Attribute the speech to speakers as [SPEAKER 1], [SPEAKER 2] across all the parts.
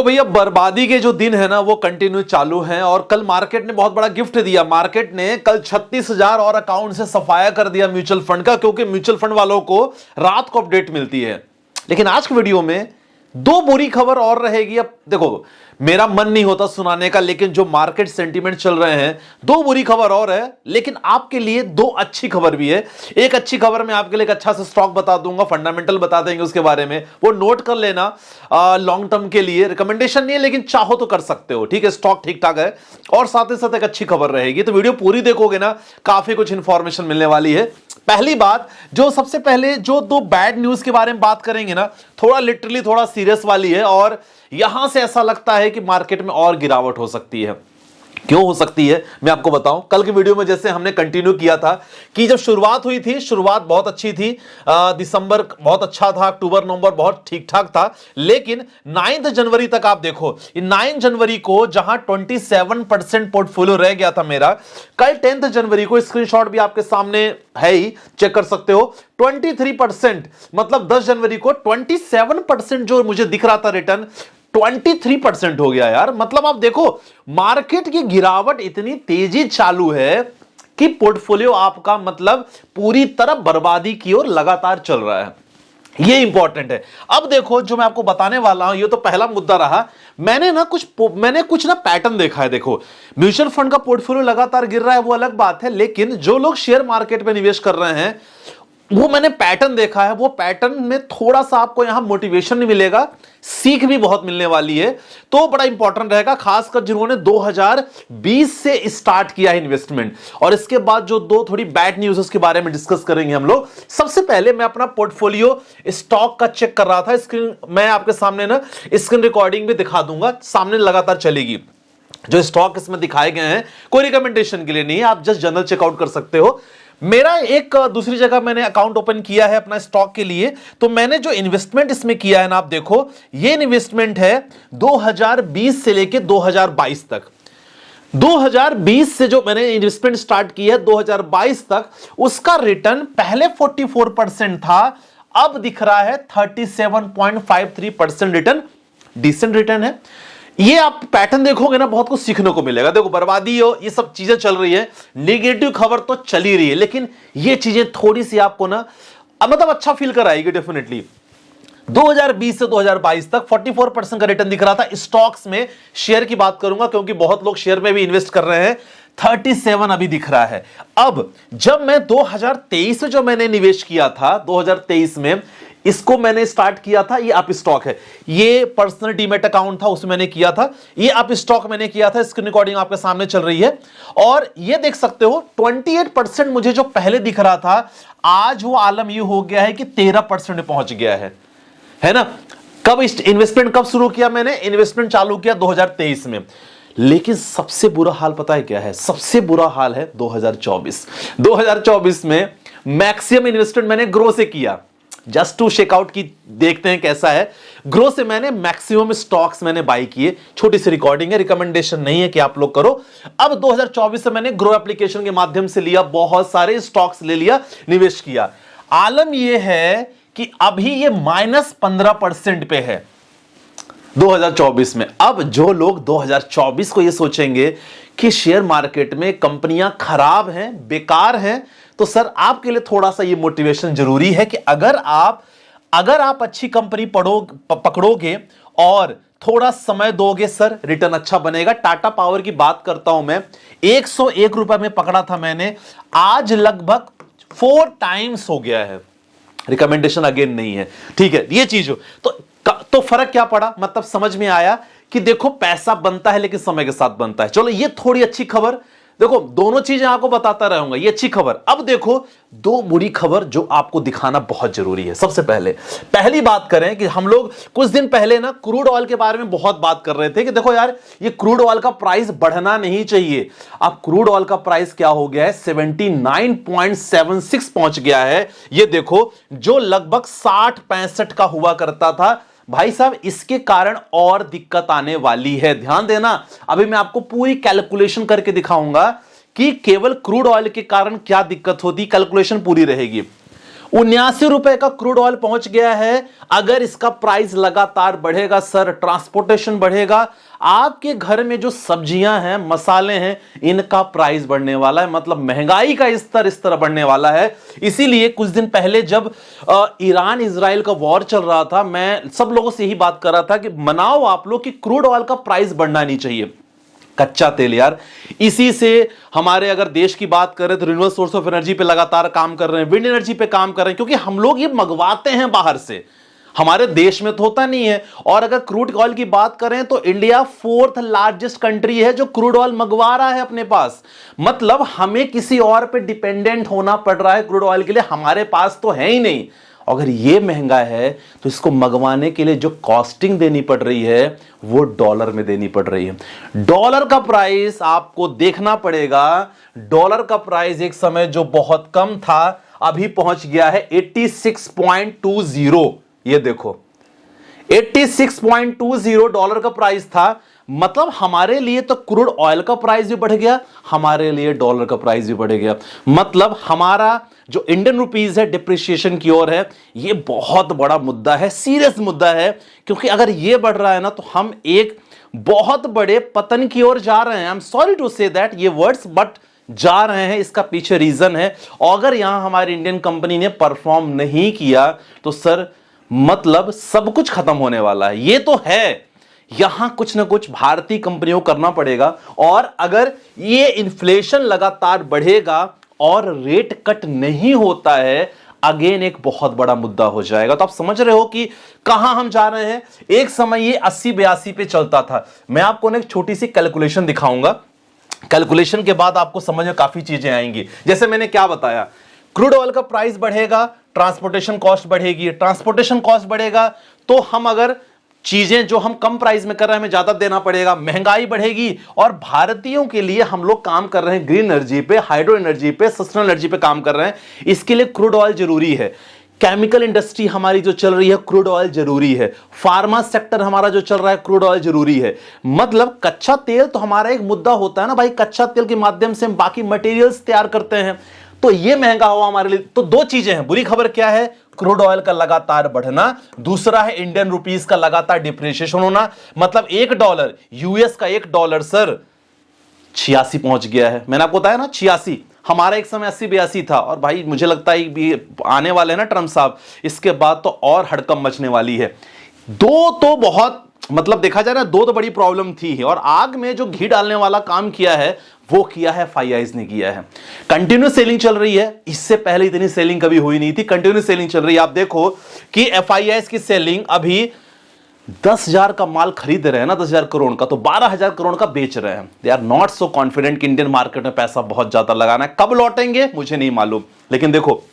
[SPEAKER 1] देखो भैया, बर्बादी के जो दिन है ना वो कंटिन्यू चालू हैं और कल मार्केट ने बहुत बड़ा गिफ्ट दिया। मार्केट ने कल 36,000 और अकाउंट से सफाया कर दिया म्यूचुअल फंड का, क्योंकि म्यूचुअल फंड वालों को रात को अपडेट मिलती है। लेकिन आज की वीडियो में दो बुरी खबर और रहेगी। अब देखो, मेरा मन नहीं होता सुनाने का, लेकिन जो मार्केट सेंटीमेंट चल रहे हैं, दो बुरी खबर और है, लेकिन आपके लिए दो अच्छी खबर भी है। एक अच्छी खबर में आपके लिए एक अच्छा सा स्टॉक बता दूंगा, फंडामेंटल बता देंगे उसके बारे में, वो नोट कर लेना। लॉन्ग टर्म के लिए रिकमेंडेशन नहीं है, लेकिन चाहो तो कर सकते हो, ठीक है। स्टॉक ठीक ठाक है और साथ ही साथ एक अच्छी खबर रहेगी। तो वीडियो पूरी देखोगे ना, काफी कुछ इंफॉर्मेशन मिलने वाली है। पहली बात, जो सबसे पहले जो दो बैड न्यूज के बारे में बात करेंगे ना, थोड़ा लिटरली थोड़ा सीरियस वाली है और यहां से ऐसा लगता है कि मार्केट में और गिरावट हो सकती है। क्यों हो सकती है मैं आपको बताऊं। कल की वीडियो में जैसे हमने कंटिन्यू किया था कि जब शुरुआत हुई थी, शुरुआत बहुत अच्छी थी, दिसंबर बहुत अच्छा था, अक्टूबर नवंबर बहुत ठीक ठाक था, लेकिन 9 जनवरी तक आप देखो, 9 जनवरी को जहां 27% पोर्टफोलियो रह गया था मेरा, कल 10 जनवरी को स्क्रीनशॉट भी आपके सामने है ही, चेक कर सकते हो, 23%, मतलब 10 जनवरी को 27% जो मुझे दिख रहा था रिटर्न, 23% हो गया यार। मतलब आप देखो, मार्केट की गिरावट इतनी तेजी चालू है कि पोर्टफोलियो आपका मतलब पूरी तरह बर्बादी की ओर लगातार चल रहा है। ये इंपॉर्टेंट है। अब देखो, जो मैं आपको बताने वाला हूं, ये तो पहला मुद्दा रहा। मैंने कुछ ना पैटर्न देखा है। देखो, म्यूचुअल फंड का पोर्टफोलियो लगातार गिर रहा है, वो अलग बात है, लेकिन जो लोग शेयर मार्केट में निवेश कर रहे हैं, वो मैंने पैटर्न देखा है। वो पैटर्न में थोड़ा सा आपको यहां मोटिवेशन भी मिलेगा, सीख भी बहुत मिलने वाली है, तो बड़ा इंपॉर्टेंट रहेगा, खासकर जिन्होंने 2020 से स्टार्ट किया है इन्वेस्टमेंट। और इसके बाद जो दो थोड़ी बैड न्यूज उसके बारे में डिस्कस करेंगे हम लोग। सबसे पहले मैं अपना पोर्टफोलियो स्टॉक का चेक कर रहा था। स्क्रीन मैं आपके सामने ना स्क्रीन रिकॉर्डिंग भी दिखा दूंगा, सामने लगातार चलेगी। जो स्टॉक इसमें दिखाए गए हैं कोई रिकमेंडेशन के लिए नहीं है, आप जस्ट जनरल चेकआउट कर सकते हो। मेरा एक दूसरी जगह मैंने अकाउंट ओपन किया है अपना स्टॉक के लिए, तो मैंने जो इन्वेस्टमेंट इसमें किया है ना, आप देखो, ये इन्वेस्टमेंट है 2020 से लेके 2022 तक। 2020 से जो मैंने इन्वेस्टमेंट स्टार्ट किया है 2022 तक, उसका रिटर्न पहले 44% था, अब दिख रहा है 37.53% रिटर्न। डिसेंट रिटर्न है। ये आप पैटर्न देखोगे ना, बहुत कुछ सीखने को मिलेगा। देखो, बर्बादी हो, ये सब चीजें चल रही है, नेगेटिव खबर तो चल ही रही है, लेकिन ये चीजें थोड़ी सी आपको ना मतलब अच्छा फील कराएगी डेफिनेटली। 2020 से 2022 तक 44% का रिटर्न दिख रहा था स्टॉक्स में। शेयर की बात करूंगा क्योंकि बहुत लोग शेयर में भी इन्वेस्ट कर रहे हैं, 37 अभी दिख रहा है। अब जब मैं 2023 में जो मैंने निवेश किया था, 2023 में इसको मैंने स्टार्ट किया था, ये अप स्टॉक है, ये पर्सनल डीमेट अकाउंट था, उसमें मैंने किया था, ये अप स्टॉक मैंने किया था। स्क्रीन रिकॉर्डिंग आपके सामने चल रही है और ये देख सकते हो 28% मुझे जो पहले दिख रहा था, आज वो आलम ये हो गया है कि 13% में पहुंच गया है ना। कब इन्वेस्टमेंट कब शुरू किया मैंने? इन्वेस्टमेंट चालू किया 2023 में। लेकिन सबसे बुरा हाल पता है क्या है? सबसे बुरा हाल है 2024 में मैक्सिमम इन्वेस्टमेंट मैंने ग्रो से किया, जस्ट टू चेकआउट की देखते हैं कैसा है। ग्रो से मैंने मैक्सिमम स्टॉक्स मैंने बाई किए। छोटी सी रिकॉर्डिंग है, रिकमेंडेशन नहीं है कि आप लोग करो। अब 2024 से मैंने ग्रो एप्लीकेशन के माध्यम से लिया, बहुत सारे स्टॉक्स ले लिया, निवेश किया। आलम यह है कि अभी ये -15% पे है 2024 में। अब जो लोग 2024 को ये सोचेंगे कि शेयर मार्केट में कंपनियां खराब हैं, बेकार हैं, तो सर आपके लिए थोड़ा सा ये मोटिवेशन जरूरी है कि अगर आप अच्छी कंपनी पकड़ोगे और थोड़ा समय दोगे, सर रिटर्न अच्छा बनेगा। टाटा पावर की बात करता हूं मैं, 101 रुपए में पकड़ा था मैंने, आज लगभग 4 टाइम्स हो गया है। रिकमेंडेशन अगेन नहीं है, ठीक है। ये चीज हो तो फर्क क्या पड़ा, मतलब समझ में आया कि देखो, पैसा बनता है लेकिन समय के साथ बनता है। चलो, ये थोड़ी अच्छी खबर। देखो, दोनों चीजें आपको बताता रहूंगा, ये अच्छी खबर। अब देखो, दो बुरी खबर जो आपको दिखाना बहुत जरूरी है। सबसे पहली बात करें कि हम लोग कुछ दिन पहले ना क्रूड ऑयल के बारे में बहुत बात कर रहे थे कि देखो यार, ये क्रूड ऑयल का प्राइस बढ़ना नहीं चाहिए। अब क्रूड ऑयल का प्राइस क्या हो गया है? 79.76 पहुंच गया है। ये देखो, जो लगभग 60-65 का हुआ करता था। भाई साहब, इसके कारण और दिक्कत आने वाली है, ध्यान देना। अभी मैं आपको पूरी कैलकुलेशन करके दिखाऊंगा कि केवल क्रूड ऑयल के कारण क्या दिक्कत होती, कैलकुलेशन पूरी रहेगी। ₹79 का क्रूड ऑयल पहुंच गया है। अगर इसका प्राइस लगातार बढ़ेगा सर, ट्रांसपोर्टेशन बढ़ेगा, आपके घर में जो सब्जियां हैं, मसाले हैं, इनका प्राइस बढ़ने वाला है। मतलब महंगाई का स्तर इस तरह बढ़ने वाला है। इसीलिए कुछ दिन पहले जब ईरान इजराइल का वॉर चल रहा था, मैं सब लोगों से यही बात कर रहा था कि मनाओ आप लोग कि क्रूड ऑयल का प्राइस बढ़ना नहीं चाहिए। कच्चा तेल यार, इसी से हमारे अगर देश की बात करें तो रिन्यूएबल सोर्स ऑफ एनर्जी पे लगातार काम कर रहे हैं, विंड एनर्जी पे काम कर रहे हैं, क्योंकि हम लोग ये मंगवाते हैं बाहर से, हमारे देश में तो होता नहीं है। और अगर क्रूड ऑयल की बात करें तो इंडिया 4th लार्जेस्ट कंट्री है जो क्रूड ऑयल मंगवा रहा है अपने पास। मतलब हमें किसी और पे डिपेंडेंट होना पड़ रहा है क्रूड ऑयल के लिए, हमारे पास तो है ही नहीं। अगर ये महंगा है तो इसको मंगवाने के लिए जो कॉस्टिंग देनी पड़ रही है वो डॉलर में देनी पड़ रही है। डॉलर का प्राइस आपको देखना पड़ेगा। डॉलर का प्राइस एक समय जो बहुत कम था, अभी पहुंच गया है 86.20। ये देखो 86.20 डॉलर का प्राइस था। मतलब हमारे लिए तो क्रूड ऑयल का प्राइस भी बढ़ गया, हमारे लिए डॉलर का प्राइस भी बढ़ गया। मतलब हमारा जो इंडियन रुपीस है डिप्रिसिएशन की ओर है। ये बहुत बड़ा मुद्दा है, सीरियस मुद्दा है, क्योंकि अगर ये बढ़ रहा है ना तो हम एक बहुत बड़े पतन की ओर जा रहे हैं। I am sorry to say that ये वर्ड्स, बट जा रहे हैं। इसका पीछे रीजन है। और अगर यहां हमारी इंडियन कंपनी ने परफॉर्म नहीं किया तो सर मतलब सब कुछ खत्म होने वाला है। ये तो है, यहां कुछ ना कुछ भारतीय कंपनियों को करना पड़ेगा। और अगर ये इन्फ्लेशन लगातार बढ़ेगा और रेट कट नहीं होता है, अगेन एक बहुत बड़ा मुद्दा हो जाएगा। तो आप समझ रहे हो कि कहां हम जा रहे हैं। एक समय ये 80-82 पे चलता था। मैं आपको एक छोटी सी कैलकुलेशन दिखाऊंगा। कैलकुलेशन के बाद आपको समझ में काफी चीजें आएंगी। जैसे मैंने क्या बताया, क्रूड ऑयल का प्राइस बढ़ेगा, ट्रांसपोर्टेशन कॉस्ट बढ़ेगी। ट्रांसपोर्टेशन कॉस्ट बढ़ेगा तो हम अगर चीजें जो हम कम प्राइस में कर रहे हैं हमें ज्यादा देना पड़ेगा, महंगाई बढ़ेगी। और भारतीयों के लिए हम लोग काम कर रहे हैं ग्रीन एनर्जी पे, हाइड्रो एनर्जी पे, सस्टेनेबल एनर्जी पे काम कर रहे हैं। इसके लिए क्रूड ऑयल जरूरी है। केमिकल इंडस्ट्री हमारी जो चल रही है, क्रूड ऑयल जरूरी है। फार्मा सेक्टर हमारा जो चल रहा है, क्रूड ऑयल जरूरी है। मतलब कच्चा तेल तो हमारा एक मुद्दा होता है ना भाई, कच्चा तेल के माध्यम से हम बाकी मटेरियल्स तैयार करते हैं। तो ये महंगा हुआ हमारे लिए। तो दो चीजें हैं। बुरी खबर क्या है, क्रूड ऑयल का लगातार बढ़ना। दूसरा है इंडियन रुपीस का लगातार डिप्रिसिएशन होना। मतलब $1, यूएस का $1 सर 86 पहुंच गया है। मैंने आपको बताया ना 86, हमारा एक समय 80-82 था। और भाई मुझे लगता है भी आने वाले ना ट्रम्प साहब, इसके बाद तो और हड़कंप मचने वाली है। दो तो बहुत मतलब देखा जाए ना, दो तो बड़ी प्रॉब्लम थी। और आग में जो घी डालने वाला काम किया है वो किया है FIIs ने किया है। कंटिन्यूस सेलिंग चल रही है। इससे पहले इतनी सेलिंग कभी हुई नहीं थी। कंटिन्यूस सेलिंग चल रही है। आप देखो कि FIIs की सेलिंग अभी 10,000 का माल खरीद रहे हैं ना, 10,000 करोड़ का, तो 12,000 करोड़ का बेच रहे हैं। They are not so confident कि इंडियन मार्केट में पैसा बहुत ज्यादा लगाना है। कब लौटेंगे मुझे नहीं मालूम, लेकिन देखो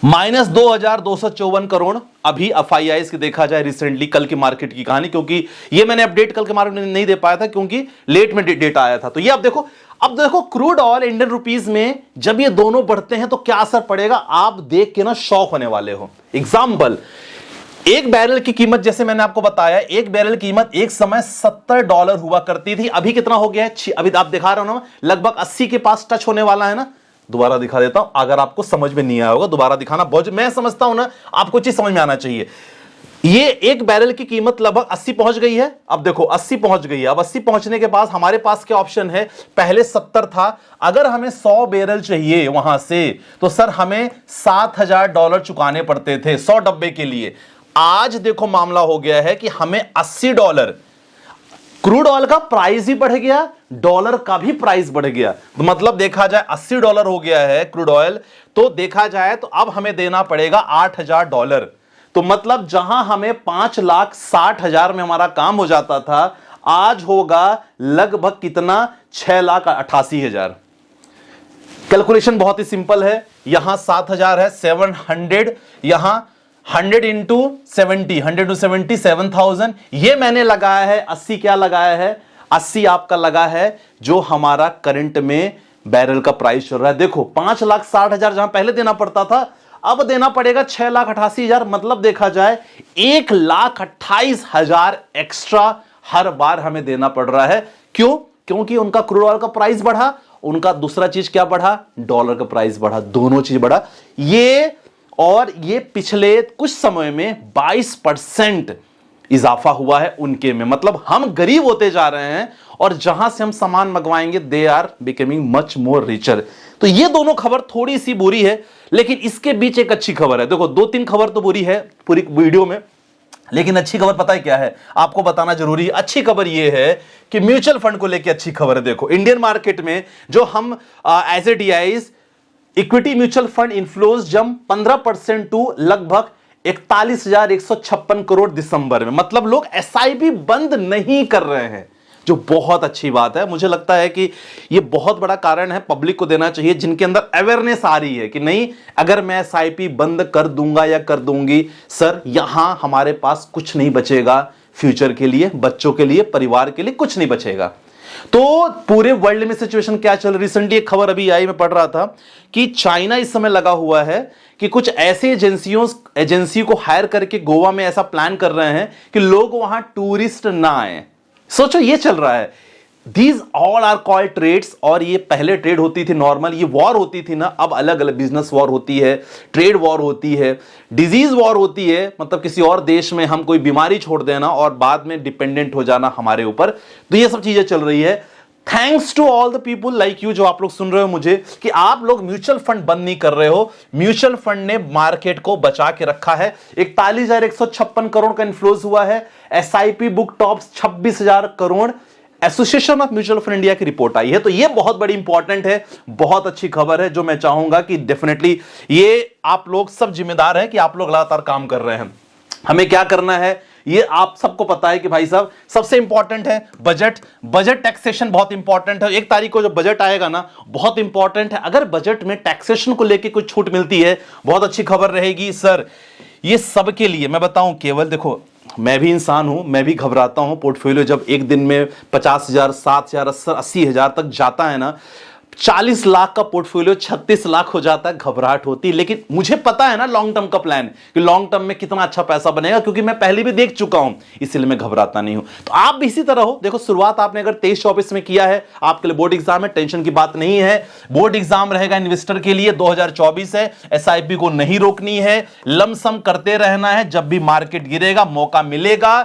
[SPEAKER 1] -2,254 करोड़ अभी FIIs की देखा जाए रिसेंटली, कल की मार्केट की कहानी, क्योंकि ये मैंने अपडेट कल के मार्केट में नहीं दे पाया था क्योंकि लेट में डेटा आया था। तो ये अब देखो क्रूड ऑयल इंडियन रुपीस में जब ये दोनों बढ़ते हैं तो क्या असर पड़ेगा, आप देख के ना शॉक होने वाले हो। एग्जाम्पल, एक बैरल की कीमत, जैसे मैंने आपको बताया, एक बैरल कीमत एक समय $70 हुआ करती थी। अभी कितना हो गया है? अभी आप दिखा रहे हो ना, लगभग 80 के पास टच होने वाला है ना। दोबारा दिखा देता हूं, अगर आपको समझ में नहीं आया होगा दोबारा दिखाना बहुत, मैं समझता हूं ना आपको चीज समझ में आना चाहिए। ये एक बैरल की कीमत लगभग 80 पहुंच गई है। अब देखो 80 पहुंच गई है। अब 80 पहुंचने के बाद हमारे पास क्या ऑप्शन है, पहले 70 था। अगर हमें 100 बैरल चाहिए वहां से तो सर हमें $7,000 चुकाने पड़ते थे 100 डब्बे के लिए। आज देखो मामला हो गया है कि हमें $80, क्रूड ऑयल का प्राइस ही बढ़ गया, डॉलर का भी प्राइस बढ़ गया। तो मतलब देखा जाए $80 हो गया है क्रूड ऑयल, तो देखा जाए तो अब हमें देना पड़ेगा $8,000। तो मतलब जहां हमें 5,60,000 में हमारा काम हो जाता था, आज होगा लगभग कितना, 6,88,000। कैलकुलेशन बहुत ही सिंपल है। यहां 7,000 है, 700, यहां 100 इंटू 70, 100 टू 70, 7,000। ये मैंने लगाया है। 80 क्या लगाया है, 80 आपका लगा है जो हमारा करंट में बैरल का प्राइस चल रहा है। देखो 5,60,000 जहां पहले देना पड़ता था, अब देना पड़ेगा 6,88,000। मतलब देखा जाए 1,28,000 एक्स्ट्रा हर बार हमें देना पड़ रहा है। क्यों? क्योंकि उनका क्रूड ऑयल का प्राइस बढ़ा, उनका दूसरा चीज क्या बढ़ा, डॉलर का प्राइस बढ़ा, दोनों चीज बढ़ा। ये और ये पिछले कुछ समय में 22% इजाफा हुआ है उनके में। मतलब हम गरीब होते जा रहे हैं और जहां से हम सामान मंगवाएंगे they are becoming much more richer. तो ये दोनों खबर थोड़ी सी बुरी है, लेकिन इसके बीच एक अच्छी खबर है। देखो 2-3 खबर तो बुरी है पूरी वीडियो में, लेकिन अच्छी खबर पता है क्या है, आपको बताना जरूरी है। अच्छी खबर यह है कि म्यूचुअल फंड को लेकर अच्छी खबर है। देखो इंडियन मार्केट में जो हम as a DIIs equity mutual fund inflows जम 15% टू लगभग 41,156 करोड़ दिसंबर में। मतलब लोग एसआईपी बंद नहीं कर रहे हैं, जो बहुत अच्छी बात है। मुझे लगता है कि यह बहुत बड़ा कारण है, पब्लिक को देना चाहिए, जिनके अंदर अवेयरनेस आ रही है कि नहीं अगर मैं एसआईपी बंद कर दूंगा या कर दूंगी सर, यहां हमारे पास कुछ नहीं बचेगा फ्यूचर के लिए, बच्चों के लिए, परिवार के लिए कुछ नहीं बचेगा। तो पूरे वर्ल्ड में सिचुएशन क्या चल रही, रिसेंटली एक खबर अभी आई, मैं पढ़ रहा था कि चाइना इस समय लगा हुआ है कि कुछ ऐसे एजेंसी को हायर करके गोवा में ऐसा प्लान कर रहे हैं कि लोग वहां टूरिस्ट ना आए। सोचो ये चल रहा है। These all are called trades, और ये पहले ट्रेड होती थी नॉर्मल, ये वॉर होती थी ना, अब अलग अलग बिजनेस वॉर होती है, ट्रेड वॉर होती है, डिजीज वॉर होती है, मतलब किसी और देश में हम कोई बीमारी छोड़ देना और बाद में डिपेंडेंट हो जाना हमारे ऊपर। तो ये सब चीजें चल रही है। Thanks to all the people like you, जो आप लोग सुन रहे हो मुझे, कि आप लोग म्यूचुअल फंड बंद नहीं कर रहे हो। म्यूचुअल फंड ने मार्केट को बचा के रखा है। 41,156 करोड़ का इन्फ्लोज हुआ है। SIP book tops 26,000 crore. Association of mutual fund India की रिपोर्ट आई है। तो ये बहुत बड़ी इंपॉर्टेंट है, बहुत अच्छी खबर है, जो मैं चाहूंगा कि डेफिनेटली ये आप लोग सब जिम्मेदार हैं कि आप लोग लगातार काम कर रहे हैं। हमें क्या करना है ये आप सबको पता है कि भाई साहब सबसे इंपॉर्टेंट है बजट टैक्सेशन बहुत इंपॉर्टेंट है। 1 तारीख को जो बजट आएगा ना, बहुत इंपॉर्टेंट है। अगर बजट में टैक्सेशन को लेकर कुछ छूट मिलती है, बहुत अच्छी खबर रहेगी सर। ये सबके लिए मैं बताऊं, केवल देखो मैं भी इंसान हूं, मैं भी घबराता हूं। पोर्टफोलियो जब एक दिन में 50,000, 60,000, 80,000 तक जाता है ना, 40 लाख का पोर्टफोलियो 36 लाख हो जाता है, घबराहट होती है। लेकिन मुझे पता है ना लॉन्ग टर्म का प्लान, कि लॉन्ग टर्म में कितना अच्छा पैसा बनेगा, क्योंकि मैं पहले भी देख चुका हूं, इसलिए मैं घबराता नहीं हूं। तो आप भी इसी तरह हो। देखो शुरुआत आपने अगर 23-24 में किया है, आपके लिए बोर्ड एग्जाम है, टेंशन की बात नहीं है। बोर्ड एग्जाम रहेगा इन्वेस्टर के लिए, 2024 है। एसआईपी को नहीं रोकनी है, लमसम करते रहना है। जब भी मार्केट गिरेगा, मौका मिलेगा,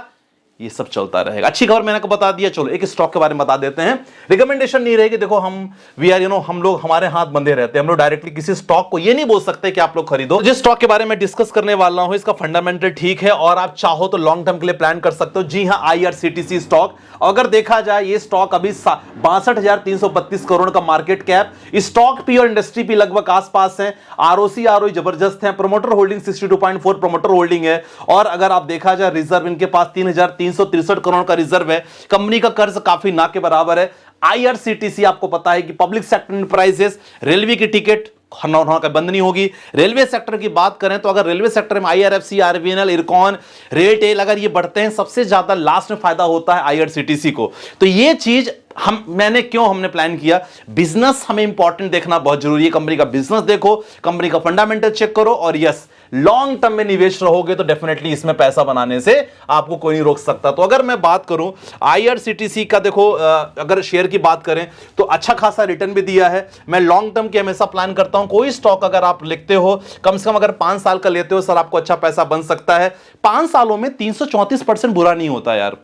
[SPEAKER 1] ये सब चलता रहेगा। अच्छी खबर मैंने आपको बता दिया। चलो एक स्टॉक के बारे में बता देते हैं। रिकमेंडेशन नहीं रहेगी। देखो हम लोग हमारे हाथ बंधे रहते हैं। हम लोग डायरेक्टली किसी स्टॉक को ये नहीं बोल सकते कि आप लोग खरीदो। जिस स्टॉक के बारे में डिस्कस करने वाला हूं, इसका फंडामेंटल ठीक है और आप चाहो तो लॉन्ग टर्म के लिए प्लान कर सकते हो। जी हां, आईआरसीटीसी स्टॉक। अगर देखा जाए ये स्टॉक अभी 62,332 करोड़ का मार्केट कैप। स्टॉक पी और इंडस्ट्री पी लगभग आसपास है। आरओसी आरओई जबरदस्त है। प्रमोटर होल्डिंग 62.4 प्रमोटर होल्डिंग है। और अगर आप देखा जाए रिजर्व इनके पास 3,363 करोड़ का रिजर्व है। कंपनी का कर्ज काफी ना के बराबर है। आईआरसीटीसी आपको पता है कि पब्लिक सेक्टर एंटरप्राइजेस, रेलवे की टिकट बंद नहीं होगी। रेलवे सेक्टर की बात करें तो अगर रेलवे सेक्टर में आईआरएफसी, आरवीएनएल, इरकॉन, रेलटेल अगर ये बढ़ते हैं, सबसे ज्यादा लास्ट में फायदा होता है आईआरसीटीसी को। तो ये चीज हमने प्लान किया। बिजनेस हमें इंपॉर्टेंट देखना बहुत जरूरी है। कंपनी का बिजनेस देखो, कंपनी का फंडामेंटल चेक करो, और यस लॉन्ग टर्म में निवेश रहोगे तो डेफिनेटली इसमें पैसा बनाने से आपको कोई नहीं रोक सकता। तो अगर मैं बात करूं आईआरसीटीसी का, देखो अगर शेयर की बात करें तो अच्छा खासा रिटर्न भी दिया है। मैं लॉन्ग टर्म की हमेशा प्लान करता हूं। कोई स्टॉक अगर आप लिखते हो, कम से कम अगर 5 साल का लेते हो सर, आपको अच्छा पैसा बन सकता है। 5 सालों में 334% बुरा नहीं होता यार,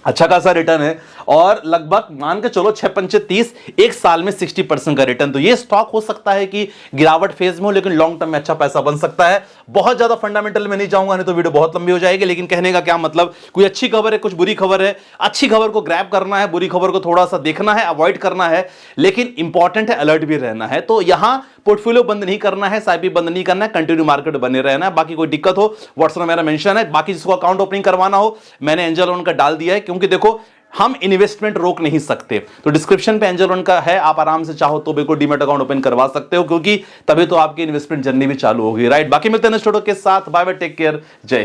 [SPEAKER 1] अच्छा खासा रिटर्न है। और लगभग मान के चलो 6-5-30, एक साल में 60% का रिटर्न। तो ये स्टॉक हो सकता है कि गिरावट फेज में हो, लेकिन लॉन्ग टर्म में अच्छा पैसा बन सकता है। बहुत ज्यादा फंडामेंटल में नहीं जाऊंगा, नहीं तो वीडियो बहुत लंबी हो जाएगी। लेकिन कहने का क्या मतलब, कोई अच्छी खबर है, कुछ बुरी खबर है। अच्छी खबर को ग्रैब करना है, बुरी खबर को थोड़ा सा देखना है, अवॉइड करना है, लेकिन इंपॉर्टेंट है अलर्ट भी रहना है। तो यहां पोर्टफोलियो बंद नहीं करना है, साइपी बंद नहीं करना है, कंटिन्यू मार्केट बने रहना है। बाकी कोई दिक्कत हो व्हाट्सएप मेरा मेंशन है। बाकी जिसको अकाउंट ओपनिंग करवाना हो, मैंने एंजल लोन का डाल दिया है, क्योंकि देखो हम इन्वेस्टमेंट रोक नहीं सकते। तो डिस्क्रिप्शन पे एंजल लोन का है, आप आराम से चाहो तो बिल्कुल डीमैट अकाउंट ओपन करवा सकते हो, क्योंकि तभी तो आपकी इन्वेस्टमेंट जर्नी भी चालू होगी, राइट। बाकी मिलते हैं नेक्स्ट वीडियो के साथ। बाय बाय, टेक केयर, जय हिंद।